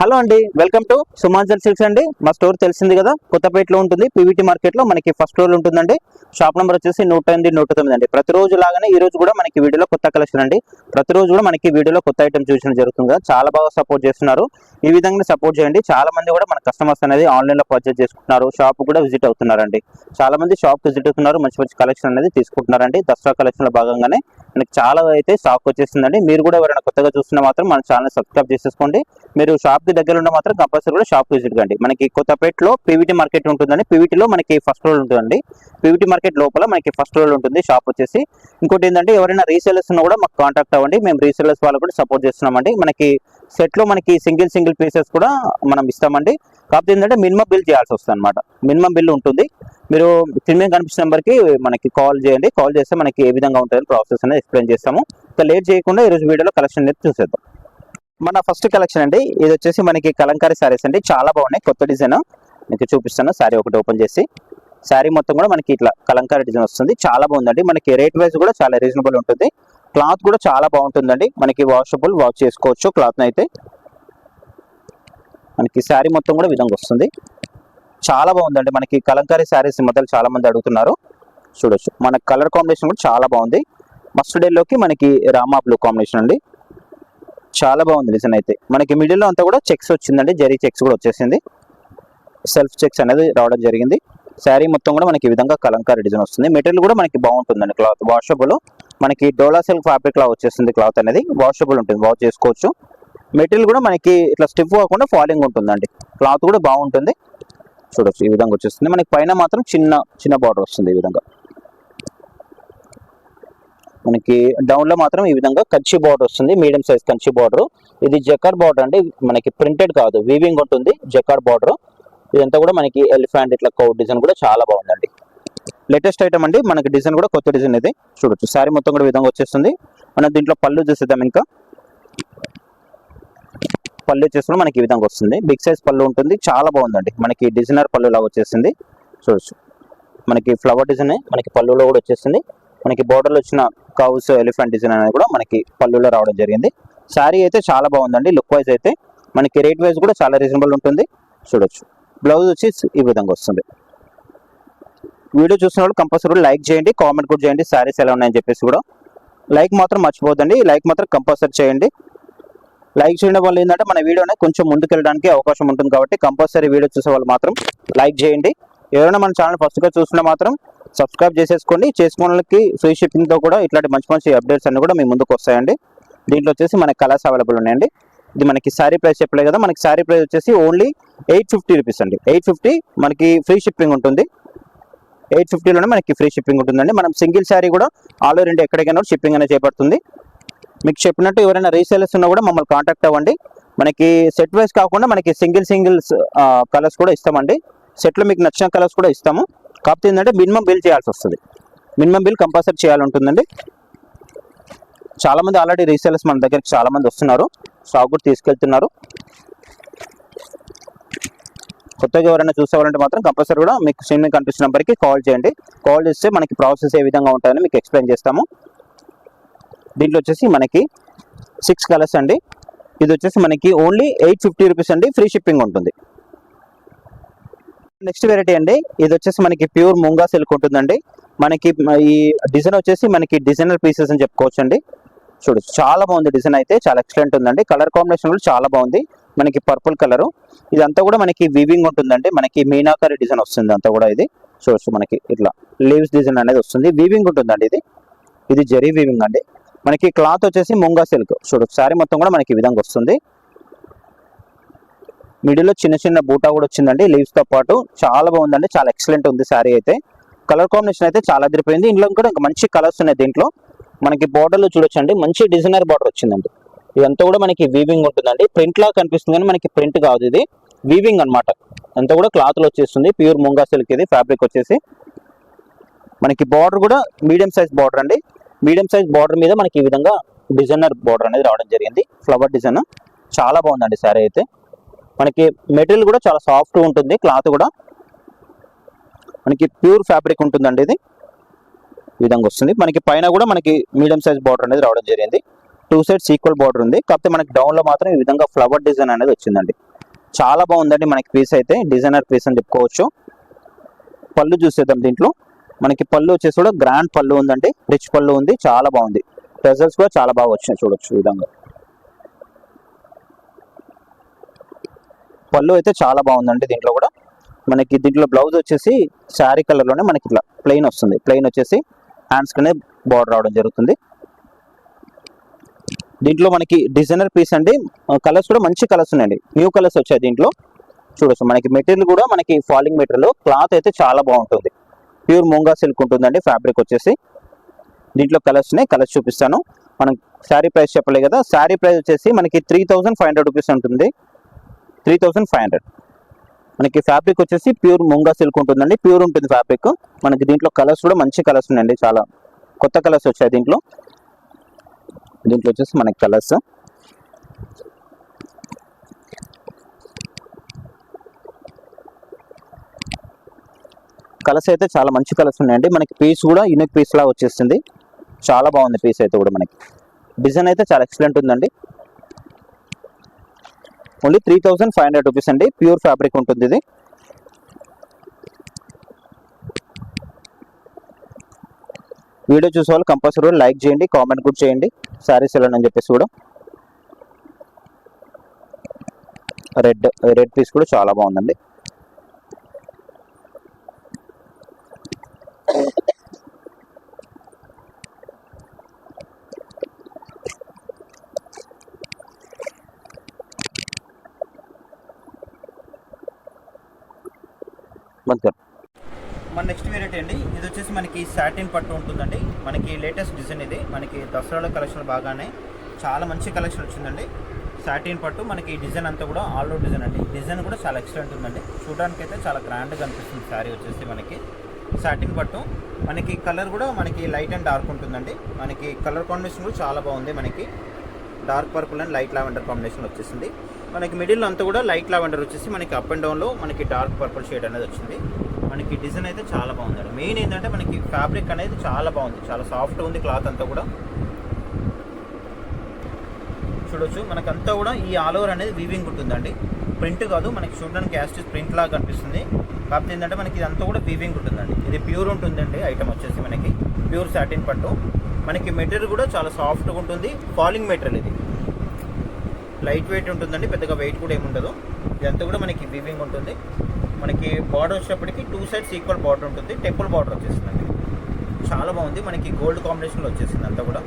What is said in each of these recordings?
Hello అండి, welcome to సుమాంజల్ silks అండి. మా స్టోర్ తెలిసింది కదా, కొత్తపేటలో ఉంటుంది. పీవీటీ మార్కెట్ లో మనకి ఫస్ట్ ఫ్లోర్ ఉంటుందండి. షాప్ నెంబర్ వచ్చేసి 108, 109 అండి. ప్రతిరోజు లాగానే ఈ రోజు కూడా మనకి వీడియోలో కొత్త కలెక్షన్ అండి. ప్రతిరోజు కూడా మనకి వీడియోలో కొత్త ఐటమ్ చూసిన జరుగుతుంది కదా, చాలా బాగా సపోర్ట్ చేస్తున్నారు. ఈ విధంగా సపోర్ట్ చేయండి. చాలా మంది కూడా మన కస్టమర్స్ అనేది ఆన్లైన్ లో పర్చేస్ చేసుకుంటున్నారు, షాప్ కూడా విజిట్ అవుతున్నారండి. చాలా మంది షాప్ విజిట్ అవుతున్నారు, మంచి మంచి కలెక్షన్ అనేది తీసుకుంటున్నారండి. దసరా కలెక్షన్ లో భాగంగానే మనకి చాలా అయితే స్టాక్ వచ్చేసిందండి. మీరు కూడా ఎవరైనా కొత్తగా చూస్తున్నా మాత్రం మన ఛానల్ సబ్స్క్రైబ్ చేసేసుకోండి. మీరు షాప్ కి దగ్గర ఉంటే మాత్రం కంపల్సరీ కూడా షాప్ విజిట్ కండి. మనకి కొత్తపేటలో పీవీటీ మార్కెట్ ఉంటుందండి. పీవీటీలో మనకి ఫస్ట్ ఫ్లోర్ ఉంటుందండి. పీవీటీ మార్కెట్ లోపల మనకి ఫస్ట్ ఫ్లోర్ ఉంటుంది షాప్ వచ్చేసి. ఇంకోటి ఏంటంటే, ఎవరైనా రీసేలర్స్ ఉన్నా కూడా మాకు కాంటాక్ట్ అవ్వండి. మేము రీసేలర్స్ వాళ్ళు కూడా సపోర్ట్ చేస్తున్నామండి. మనకి సెట్ లో మనకి సింగిల్ పీసెస్ కూడా మనం ఇస్తామండి. కాకపోతే ఏంటంటే మినిమం బిల్ చేయాల్సి వస్తుంది అనమాట. మినిమం బిల్ ఉంటుంది. మీరు క్రింద కనిపించిన నెంబర్కి మనకి కాల్ చేయండి. కాల్ చేస్తే మనకి ఏ విధంగా ఉంటుందని ప్రాసెస్ అనేది ఎక్స్ప్లెయిన్ చేస్తాము. ఇంకా లేట్ చేయకుండా ఈరోజు వీడియోలో కలెక్షన్ అనేది చూసేద్దాం. మన ఫస్ట్ కలెక్షన్ అండి, ఇది వచ్చేసి మనకి కలంకారీ శారీస్ అండి. చాలా బాగున్నాయి, కొత్త డిజైన్ మీకు చూపిస్తాను. శారీ ఒకటి ఓపెన్ చేసి, శారీ మొత్తం కూడా మనకి ఇట్లా కలంకారీ డిజైన్ వస్తుంది. చాలా బాగుందండి. మనకి రేట్ వైజ్ కూడా చాలా రీజనబుల్ ఉంటుంది. క్లాత్ కూడా చాలా బాగుంటుందండి. మనకి వాషబుల్, వాష్ చేసుకోవచ్చు క్లాత్ అయితే. మనకి శారీ మొత్తం కూడా విధంగా వస్తుంది. చాలా బాగుందండి. మనకి కలంకారీ శారీస్ మొదలు చాలా మంది అడుగుతున్నారు. చూడొచ్చు, మన కలర్ కాంబినేషన్ కూడా చాలా బాగుంది. మస్టర్డ్ ఎల్లోకి మనకి రామా బ్లూ కాంబినేషన్ అండి. చాలా బాగుంది డిజైన్ అయితే. మనకి మిడిల్ లో అంతా కూడా చెక్స్ వచ్చిందండి, జరీ చెక్స్ కూడా వచ్చేసింది. సెల్ఫ్ చెక్స్ అనేది రావడం జరిగింది. శారీ మొత్తం కూడా మనకి ఈ విధంగా కలంకారీ డిజైన్ వస్తుంది. మెటీరియల్ కూడా మనకి బాగుంటుందండి. క్లాత్ వాషబుల్, మనకి డోలా సిల్క్ ఫ్యాబ్రిక్ లా వచ్చేసింది. క్లాత్ అనేది వాషబుల్ ఉంటుంది, వాష్ చేసుకోవచ్చు. మెటీరియల్ కూడా మనకి ఇట్లా స్టిఫ్ కాకుండా ఫాలింగ్ ఉంటుందండి. క్లాత్ కూడా బాగుంటుంది. చూడొచ్చు, ఈ విధంగా వచ్చేస్తుంది. మనకి పైన మాత్రం చిన్న బార్డర్ వస్తుంది. ఈ విధంగా మనకి డౌన్ లో మాత్రం ఈ విధంగా కంచి బార్డర్ వస్తుంది, మీడియం సైజ్ కంచి బార్డర్. ఇది జకార్డ్ బార్డర్ అండి, మనకి ప్రింటెడ్ కాదు, వీవింగ్ ఉంటుంది. జకార్డ్ బార్డర్ ఇదంతా కూడా మనకి ఎలిఫెంట్ ఇట్లా కౌ డిజైన్ కూడా చాలా బాగుందండి. లేటెస్ట్ ఐటమ్ అండి. మనకి డిజైన్ కూడా కొత్త డిజైన్ ఇది. చూడొచ్చు, శారీ మొత్తం కూడా విధంగా వచ్చేస్తుంది. మనం దీంట్లో పళ్ళు చూసేద్దాం. ఇంకా పళ్ళు వచ్చేసిన మనకి ఈ విధంగా వస్తుంది. బిగ్ సైజ్ పళ్ళు ఉంటుంది, చాలా బాగుందండి. మనకి డిజైనర్ పళ్ళు లాగా వచ్చేసింది. చూడొచ్చు, మనకి ఫ్లవర్ డిజైన్ మనకి పళ్ళులో కూడా వచ్చేసింది. మనకి బోర్డర్లో వచ్చిన కౌస్ ఎలిఫెంట్ డిజైన్ అనేది కూడా మనకి పళ్ళులో రావడం జరిగింది. శారీ అయితే చాలా బాగుందండి. లుక్ వైజ్ అయితే మనకి రేట్ వైజ్ కూడా చాలా రీజనబుల్ ఉంటుంది. చూడొచ్చు, బ్లౌజ్ వచ్చి ఈ విధంగా వస్తుంది. వీడియో చూసిన వాళ్ళు కంపల్సరీ లైక్ చేయండి, కామెంట్ కూడా చేయండి. శారీస్ ఎలా ఉన్నాయని చెప్పేసి కూడా లైక్ మాత్రం మర్చిపోద్దండి. లైక్ మాత్రం కంపల్సరీ చేయండి. లైక్ చేయడం వల్ల ఏంటంటే మన వీడియోనే కొంచెం ముందుకు వెళ్ళడానికి అవకాశం ఉంటుంది. కాబట్టి కంపల్సరీ వీడియో చూసే వాళ్ళు మాత్రం లైక్ చేయండి. ఎవరైనా మన ఛానల్ ఫస్ట్గా చూసినా మాత్రం సబ్స్క్రైబ్ చేసేసుకోండి. చేసుకున్న వాళ్ళకి ఫ్రీ షిప్పింగ్తో కూడా ఇట్లాంటి మంచి మంచి అప్డేట్స్ అన్ని కూడా మీ ముందుకు వస్తాయండి. దీంట్లో వచ్చేసి మనకి కలర్స్ అవైలబుల్ ఉన్నాయండి. ఇది మనకి శారీ ప్రైస్ చెప్పలే కదా, మనకి శారీ ప్రైస్ వచ్చేసి ఓన్లీ 850 రూపీస్ అండి. 850 మనకి ఫ్రీ షిప్పింగ్ ఉంటుంది. 850లోనే మనకి ఫ్రీ షిప్పింగ్ ఉంటుందండి. మనం సింగిల్ శారీ కూడా ఆల్ ఓవర్ ఇండియా ఎక్కడికైనా షిప్పింగ్ అనేది చేపడుతుంది. మీకు చెప్పినట్టు ఎవరైనా రీసేలర్స్ ఉన్నా కూడా మమ్మల్ని కాంటాక్ట్ అవ్వండి. మనకి సెట్ వైజ్ కాకుండా మనకి సింగిల్స్ కలర్స్ కూడా ఇస్తామండి. సెట్లో మీకు నచ్చిన కలర్స్ కూడా ఇస్తాము. కాకపోతే ఏంటంటే మినిమం బిల్ చేయాల్సి వస్తుంది. మినిమం బిల్ కంపల్సరీ చేయాలి ఉంటుందండి. చాలా మంది ఆల్రెడీ రీసేలర్స్ మన దగ్గరికి చాలా మంది వస్తున్నారు, స్టాక్ కూడా తీసుకెళ్తున్నారు. కొత్తగా ఎవరైనా చూసేవాలంటే మాత్రం కంపల్సరీ కూడా మీకు స్క్రీన్ మీద కనిపిస్తున్న నెంబర్కి కాల్ చేయండి. కాల్ చేస్తే మనకి ప్రాసెస్ ఏ విధంగా ఉంటుందని మీకు ఎక్స్ప్లెయిన్ చేస్తాము. దీంట్లో వచ్చేసి మనకి 6 కలర్స్ అండి. ఇది వచ్చేసి మనకి ఓన్లీ 850 రూపీస్ అండి, ఫ్రీ షిప్పింగ్ ఉంటుంది. నెక్స్ట్ వెరైటీ అండి, ఇది వచ్చేసి మనకి ప్యూర్ ముంగా సిల్క్ ఉంటుందండి. మనకి ఈ డిజైన్ వచ్చేసి మనకి డిజైనర్ పీసెస్ అని చెప్పుకోవచ్చు అండి. చూడొచ్చు, చాలా బాగుంది డిజైన్ అయితే, చాలా ఎక్సలెంట్ ఉందండి. కలర్ కాంబినేషన్ కూడా చాలా బాగుంది. మనకి పర్పుల్ కలర్, ఇదంతా కూడా మనకి వీవింగ్ ఉంటుందండి. మనకి మీనాకారి డిజైన్ వస్తుంది అంతా కూడా. ఇది చూడొచ్చు, మనకి ఇట్లా లీవ్స్ డిజైన్ అనేది వస్తుంది, వీవింగ్ ఉంటుందండి. ఇది జరీ వీవింగ్ అండి. మనకి క్లాత్ వచ్చేసి ముంగా సిల్క్. చూడొచ్చు, శారీ మొత్తం కూడా మనకి ఈ విధంగా వస్తుంది. మిడిల్ లో చిన్న బూటా కూడా వచ్చిందండి లీవ్స్ తో పాటు. చాలా బాగుందండి, చాలా ఎక్సలెంట్ ఉంది శారీ అయితే. కలర్ కాంబినేషన్ అయితే చాలా అదిరిపోయింది. ఇంట్లో కూడా ఇంకా మంచి కలర్స్ ఉన్నాయి దీంట్లో. మనకి బార్డర్ లో చూడొచ్చండి, మంచి డిజైనర్ బార్డర్ వచ్చిందండి. ఇదంతా కూడా మనకి వీవింగ్ ఉంటుందండి. ప్రింట్ లా కనిపిస్తుంది కానీ మనకి ప్రింట్ కాదు, ఇది వీవింగ్ అనమాట. అంతా కూడా క్లాత్ లో వచ్చేస్తుంది. ప్యూర్ ముంగా సిల్క్ ఇది ఫ్యాబ్రిక్ వచ్చేసి. మనకి బార్డర్ కూడా మీడియం సైజ్ బార్డర్ అండి. మీడియం సైజ్ బార్డర్ మీద మనకి ఈ విధంగా డిజైనర్ బార్డర్ అనేది రావడం జరిగింది, ఫ్లవర్ డిజైన్. చాలా బాగుందండి శారీ అయితే. మనకి మెటీరియల్ కూడా చాలా సాఫ్ట్ ఉంటుంది. క్లాత్ కూడా మనకి ప్యూర్ ఫ్యాబ్రిక్ ఉంటుందండి. ఇది ఈ విధంగా వస్తుంది. మనకి పైన కూడా మనకి మీడియం సైజ్ బార్డర్ అనేది రావడం జరిగింది. 2 సైడ్స్ ఈక్వల్ బార్డర్ ఉంది. కాకపోతే మనకి డౌన్ లో మాత్రం ఈ విధంగా ఫ్లవర్ డిజైన్ అనేది వచ్చిందండి. చాలా బాగుందండి మనకి పీస్ అయితే, డిజైనర్ పీస్ అని చెప్పుకోవచ్చు. పళ్ళు చూసేద్దాం. దీంట్లో మనకి పళ్ళు వచ్చేసి కూడా గ్రాండ్ పళ్ళు ఉందండి, రిచ్ పళ్ళు ఉంది, చాలా బాగుంది. రిజల్ట్స్ కూడా చాలా బాగా వచ్చినాయి, చూడొచ్చు ఈ విధంగా. పళ్ళు అయితే చాలా బాగుందండి. దీంట్లో కూడా దీంట్లో బ్లౌజ్ వచ్చేసి శారీ కలర్ లోనే మనకి ఇట్లా ప్లెయిన్ వస్తుంది. ప్లెయిన్ వచ్చేసి హ్యాండ్స్ కనే బార్డర్ రావడం జరుగుతుంది. దీంట్లో మనకి డిజైనర్ పీస్ అండి. కలర్స్ కూడా మంచి కలర్స్ ఉన్నాయండి, న్యూ కలర్స్ వచ్చాయి దీంట్లో. చూడొచ్చు మనకి మెటీరియల్ కూడా మనకి ఫాలింగ్ మెటీరియల్, క్లాత్ అయితే చాలా బాగుంటుంది. ప్యూర్ మూంగా సిల్క్ ఉంటుందండి ఫ్యాబ్రిక్ వచ్చేసి. దీంట్లో కలర్స్ చూపిస్తాను. మనం శారీ ప్రైస్ చెప్పలే కదా, శారీ ప్రైస్ వచ్చేసి మనకి 3500 రూపీస్ ఉంటుంది. 3500. మనకి ఫ్యాబ్రిక్ వచ్చేసి ప్యూర్ మూంగా సిల్క్ ఉంటుందండి, ప్యూర్ ఉంటుంది ఫ్యాబ్రిక్. మనకి దీంట్లో కలర్స్ కూడా మంచి కలర్స్ ఉన్నాయండి, చాలా కొత్త కలర్స్ వచ్చాయి దీంట్లో. దీంట్లో వచ్చేసి మనకి కలర్స్ అయితే చాలా మంచి కలర్స్ ఉన్నాయండి. మనకి పీస్ కూడా యూనిక్ పీస్ లా వచ్చేస్తుంది, చాలా బాగుంది పీస్ అయితే కూడా. మనకి డిజైన్ అయితే చాలా ఎక్సలెంట్ ఉందండి. ఓన్లీ 3500 రూపీస్ అండి, ప్యూర్ ఫ్యాబ్రిక్ ఉంటుంది ఇది. వీడియో చూసే వాళ్ళు కంపల్సరీ లైక్ చేయండి, కామెంట్ కూడా చేయండి శారీస్ ఎలా అని చెప్పేసి కూడా. రెడ్ పీస్ కూడా చాలా బాగుందండి. మన నెక్స్ట్ వెరైటీ అండి, ఇది వచ్చేసి మనకి సాటిన్ పట్టు ఉంటుందండి. మనకి లేటెస్ట్ డిజైన్ ఇది, మనకి దసరాలో కలెక్షన్ బాగానే చాలా మంచి కలెక్షన్ వచ్చిందండి. సాటిన్ పట్టు మనకి డిజైన్ అంతా కూడా ఆల్ ఓవర్ డిజైన్ అండి. డిజైన్ కూడా చాలా ఎక్సలెంట్ ఉందండి, చూడడానికి అయితే చాలా గ్రాండ్గా అనిపిస్తుంది శారీ వచ్చేసి. మనకి సాటిన్ పట్టు మనకి కలర్ కూడా మనకి లైట్ అండ్ డార్క్ ఉంటుందండి. మనకి కలర్ కాంబినేషన్ కూడా చాలా బాగుంది. మనకి dark purple and light lavender combination వచ్చేసింది. మనకి మిడిల్ అంతా కూడా లైట్ లావెండర్ వచ్చేసి మనకి అప్ అండ్ డౌన్లో మనకి డార్క్ పర్పుల్ షేడ్ అనేది వచ్చింది. మనకి డిజైన్ అయితే చాలా బాగుందండి. మెయిన్ ఏంటంటే మనకి ఫ్యాబ్రిక్ అనేది చాలా బాగుంది, చాలా సాఫ్ట్గా ఉంది క్లాత్ అంతా కూడా. చూడొచ్చు మనకంతా కూడా ఈ ఆల్ ఓవర్ అనేది వీవింగ్ ఉంటుందండి, ప్రింట్ కాదు. మనకి చూడడానికి యాస్టిస్ ప్రింట్ లాగా కనిపిస్తుంది, కాకపోతే ఏంటంటే మనకి ఇదంతా కూడా వీవింగ్ ఉంటుందండి. ఇది ప్యూర్ ఉంటుందండి ఐటమ్ వచ్చేసి మనకి ప్యూర్ సాటిన్ పట్టు. మనకి మెటీరియల్ కూడా చాలా సాఫ్ట్గా ఉంటుంది, ఫాలింగ్ మెటీరియల్. ఇది లైట్ వెయిట్ ఉంటుందండి, పెద్దగా వెయిట్ కూడా ఏముండదు. ఇదంతా కూడా మనకి వీవింగ్ ఉంటుంది. మనకి బార్డర్ వచ్చేటప్పటికి 2 సైడ్స్ ఈక్వల్ బార్డర్ ఉంటుంది, టెంపుల్ బార్డర్ వచ్చేసిందండి. చాలా బాగుంది, మనకి గోల్డ్ కాంబినేషన్లో వచ్చేసింది అంతా కూడా.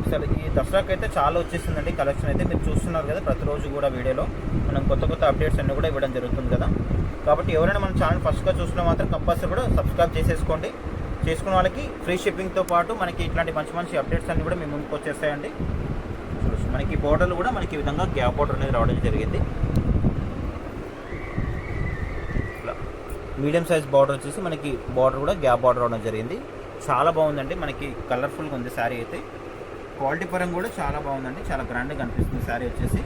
అసలు ఈ దసరాకి అయితే చాలా వచ్చేసిందండి కలెక్షన్ అయితే. మీరు చూస్తున్నారు కదా ప్రతిరోజు కూడా వీడియోలో మనం కొత్త అప్డేట్స్ అన్నీ కూడా ఇవ్వడం జరుగుతుంది కదా. కాబట్టి ఎవరైనా మన ఛానల్ ఫస్ట్గా చూసినా మాత్రం కంపల్సరీ కూడా సబ్స్క్రైబ్ చేసేసుకోండి. చేసుకున్న వాళ్ళకి ఫ్రీ షిప్పింగ్తో పాటు మనకి ఇట్లాంటి మంచి అప్డేట్స్ అన్నీ కూడా మీ ముందుకు వచ్చేస్తాయండి. చూడొచ్చు మనకి బోర్డర్లు కూడా మనకి ఈ విధంగా గ్యాప్ బోర్డర్ అనేది రావడం జరిగింది. ఇట్లా మీడియం సైజ్ బార్డర్ వచ్చేసి మనకి బార్డర్ కూడా గ్యాప్ బార్డర్ రావడం జరిగింది. చాలా బాగుందండి, మనకి కలర్ఫుల్గా ఉంది శారీ అయితే. క్వాలిటీ పరంగా కూడా చాలా బాగుందండి, చాలా గ్రాండ్గా కనిపిస్తుంది శారీ వచ్చేసి.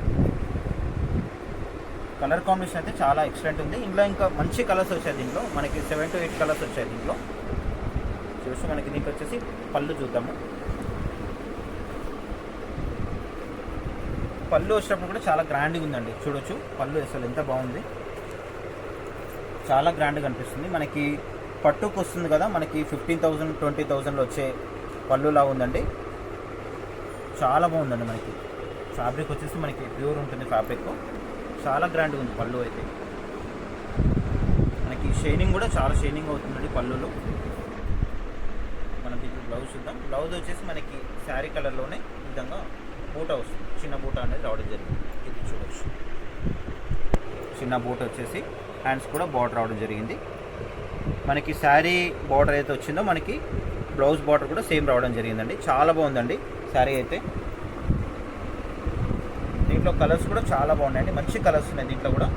కలర్ కాంబినేషన్ అయితే చాలా ఎక్సలెంట్ ఉంది. ఇందులో ఇంకా మంచి కలర్స్ వచ్చాయి, దీంట్లో మనకి 7 to 8 కలర్స్ వచ్చాయి దీంట్లో. చూసి మనకి దీనికి వచ్చేసి పళ్ళు చూద్దాము. పళ్ళు వచ్చినప్పుడు కూడా చాలా గ్రాండ్గా ఉందండి. చూడొచ్చు పళ్ళు అసలు ఎంత బాగుంది, చాలా గ్రాండ్గా అనిపిస్తుంది. మనకి పట్టుకు వస్తుంది కదా, మనకి 15,000 20,000లో వచ్చే పళ్ళులా ఉందండి. చాలా బాగుందండి. మనకి ఫ్యాబ్రిక్ వచ్చేసి మనకి ప్యూర్ ఉంటుంది ఫ్యాబ్రిక్, చాలా గ్రాండ్గా ఉంది పళ్ళు అయితే. మనకి షైనింగ్ కూడా చాలా షైనింగ్ అవుతుందండి పళ్ళులో. మనం దీనికి బ్లౌజ్ చూద్దాం. బ్లౌజ్ వచ్చేసి మనకి శారీ కలర్లోనే ఈ విధంగా బూటా వస్తుంది, చిన్న బూటా అనేది రావడం జరిగింది. ఇది చూడవచ్చు, చిన్న బూట వచ్చేసి హ్యాండ్స్ కూడా బార్డర్ రావడం జరిగింది. మనకి శారీ బార్డర్ అయితే వచ్చిందో మనకి బ్లౌజ్ బార్డర్ కూడా సేమ్ రావడం జరిగిందండి. చాలా బాగుందండి శారీ అయితే. దీంట్లో కలర్స్ కూడా చాలా బాగున్నాయండి, మంచి కలర్స్ ఉన్నాయి దీంట్లో కూడా.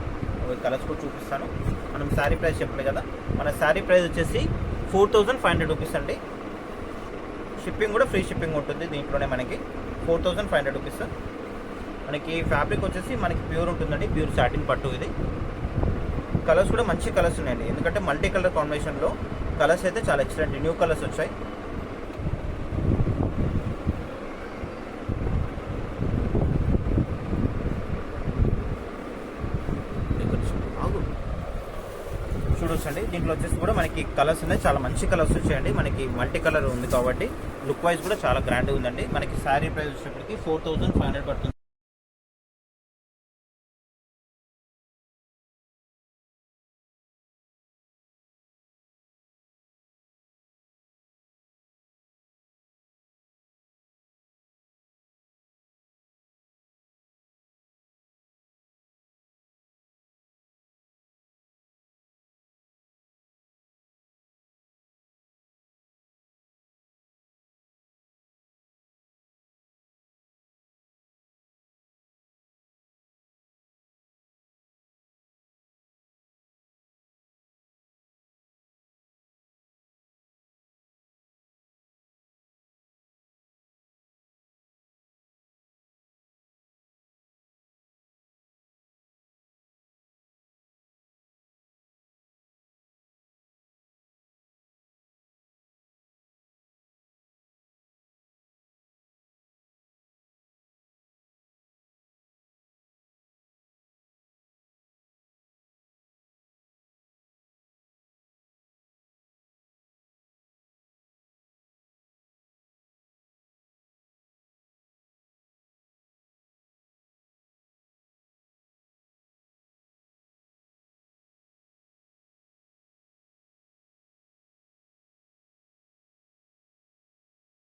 కలర్స్ కూడా చూపిస్తాను. మనం శారీ ప్రైస్ చెప్పలేదు కదా, మన శారీ ప్రైస్ వచ్చేసి 4,500 రూపీస్ అండి. షిప్పింగ్ కూడా ఫ్రీ షిప్పింగ్ ఉంటుంది దీంట్లోనే. మనకి 4,500 రూపీస్. మనకి ఫ్యాబ్రిక్ వచ్చేసి మనకి ప్యూర్ ఉంటుందండి, ప్యూర్ సాటిన్ పట్టు ఇది. కలర్స్ కూడా మంచి కలర్స్ ఉన్నాయండి, ఎందుకంటే మల్టీ కలర్ కాంబినేషన్లో కలర్స్ అయితే చాలా ఎక్సలెంట్ న్యూ కలర్స్ వచ్చాయి. చూడొచ్చు అండి. దీంట్లో వచ్చేసి కూడా మనకి కలర్స్ ఉన్నాయి, చాలా మంచి కలర్స్ వచ్చాయండి. మనకి మల్టీ కలర్ ఉంది కాబట్టి లుక్ వైజ్ కూడా చాలా గ్రాండ్గా ఉందండి. మనకి శారీ ప్రైస్ వచ్చేటప్పటికి 4500 పడుతుంది.